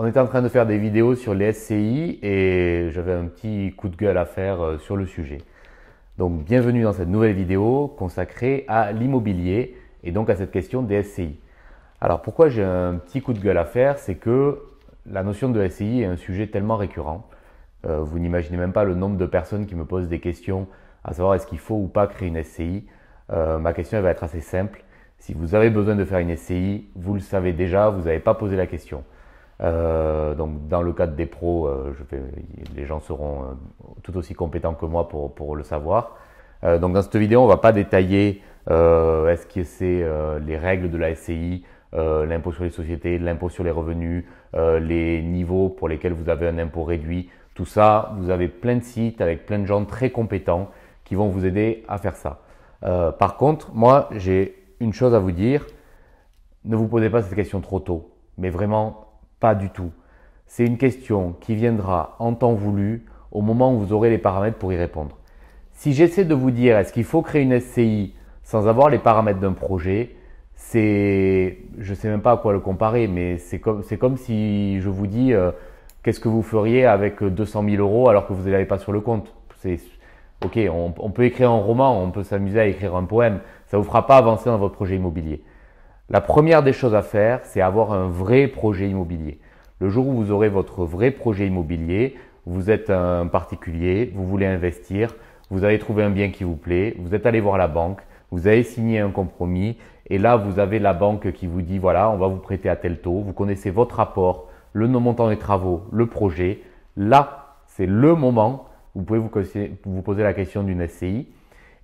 On était en train de faire des vidéos sur les SCI et j'avais un petit coup de gueule à faire sur le sujet. Donc bienvenue dans cette nouvelle vidéo consacrée à l'immobilier et donc à cette question des SCI. Alors pourquoi j'ai un petit coup de gueule à faire, c'est que la notion de SCI est un sujet tellement récurrent. Vous n'imaginez même pas le nombre de personnes qui me posent des questions à savoir est-ce qu'il faut ou pas créer une SCI. Ma question elle va être assez simple. Si vous avez besoin de faire une SCI, vous le savez déjà, vous n'avez pas posé la question. Donc dans le cadre des pros, les gens seront tout aussi compétents que moi pour le savoir. Donc dans cette vidéo, on ne va pas détailler est-ce que c'est les règles de la SCI, l'impôt sur les sociétés, l'impôt sur les revenus, les niveaux pour lesquels vous avez un impôt réduit. Tout ça, vous avez plein de sites avec plein de gens très compétents qui vont vous aider à faire ça. Par contre, moi, j'ai une chose à vous dire. Ne vous posez pas cette question trop tôt, mais vraiment pas du tout. C'est une question qui viendra en temps voulu au moment où vous aurez les paramètres pour y répondre. Si j'essaie de vous dire est-ce qu'il faut créer une SCI sans avoir les paramètres d'un projet, je ne sais même pas à quoi le comparer, mais c'est comme si je vous dis qu'est-ce que vous feriez avec 200 000 euros alors que vous ne l'avez pas sur le compte. Ok, on peut écrire un roman, on peut s'amuser à écrire un poème, ça ne vous fera pas avancer dans votre projet immobilier. La première des choses à faire, c'est avoir un vrai projet immobilier. Le jour où vous aurez votre vrai projet immobilier, vous êtes un particulier, vous voulez investir, vous avez trouvé un bien qui vous plaît, vous êtes allé voir la banque, vous avez signé un compromis et là, vous avez la banque qui vous dit voilà, on va vous prêter à tel taux, vous connaissez votre rapport, le montant des travaux, le projet. Là, c'est le moment où vous pouvez vous poser la question d'une SCI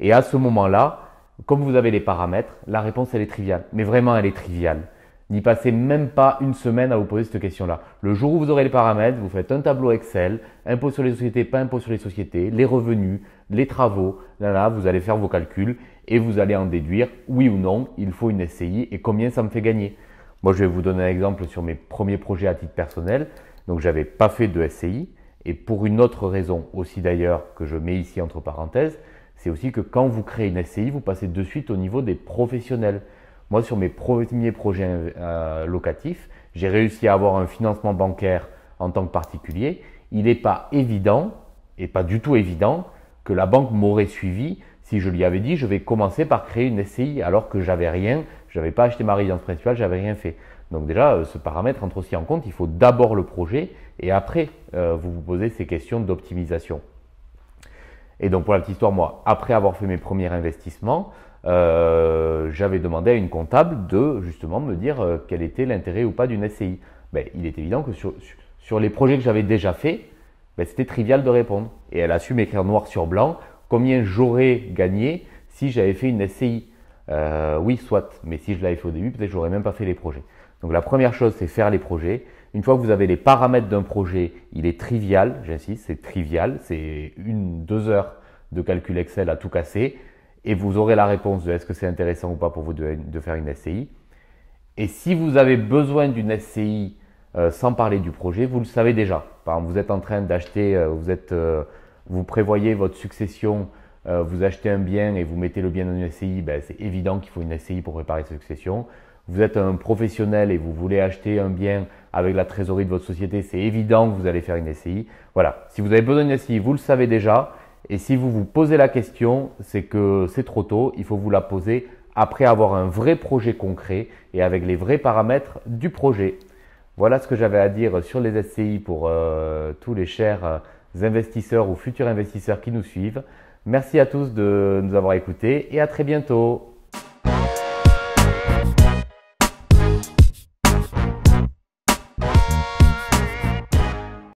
et à ce moment-là, comme vous avez les paramètres, la réponse elle est triviale. Mais vraiment elle est triviale. N'y passez même pas une semaine à vous poser cette question-là. Le jour où vous aurez les paramètres, vous faites un tableau Excel, impôt sur les sociétés, pas impôt sur les sociétés, les revenus, les travaux. Là, vous allez faire vos calculs et vous allez en déduire oui ou non, il faut une SCI et combien ça me fait gagner. Moi, je vais vous donner un exemple sur mes premiers projets à titre personnel. Donc, j'avais pas fait de SCI et pour une autre raison aussi d'ailleurs que je mets ici entre parenthèses, c'est aussi que quand vous créez une SCI, vous passez de suite au niveau des professionnels. Moi, sur mes premiers projets locatifs, j'ai réussi à avoir un financement bancaire en tant que particulier. Il n'est pas évident, et pas du tout évident, que la banque m'aurait suivi si je lui avais dit je vais commencer par créer une SCI alors que j'avais rien, je n'avais pas acheté ma résidence principale, j'avais rien fait. Donc déjà, ce paramètre entre aussi en compte, il faut d'abord le projet et après, vous vous posez ces questions d'optimisation. Et donc pour la petite histoire, moi, après avoir fait mes premiers investissements, j'avais demandé à une comptable de justement me dire quel était l'intérêt ou pas d'une SCI. Il est évident que sur les projets que j'avais déjà faits, c'était trivial de répondre. Et elle a su m'écrire noir sur blanc combien j'aurais gagné si j'avais fait une SCI. Oui, soit, mais si je l'avais fait au début, peut-être que j'aurais même pas fait les projets. Donc la première chose, c'est faire les projets. Une fois que vous avez les paramètres d'un projet, il est trivial, j'insiste, c'est trivial, c'est 1-2 heures de calcul Excel à tout casser et vous aurez la réponse de est-ce que c'est intéressant ou pas pour vous de faire une SCI. Et si vous avez besoin d'une SCI sans parler du projet, vous le savez déjà. Par exemple, vous êtes en train d'acheter, vous prévoyez votre succession, vous achetez un bien et vous mettez le bien dans une SCI, c'est évident qu'il faut une SCI pour préparer cette succession. Vous êtes un professionnel et vous voulez acheter un bien avec la trésorerie de votre société, c'est évident que vous allez faire une SCI. Voilà, si vous avez besoin d'une SCI, vous le savez déjà. Et si vous vous posez la question, c'est que c'est trop tôt, il faut vous la poser après avoir un vrai projet concret et avec les vrais paramètres du projet. Voilà ce que j'avais à dire sur les SCI pour tous les chers investisseurs ou futurs investisseurs qui nous suivent. Merci à tous de nous avoir écoutés et à très bientôt.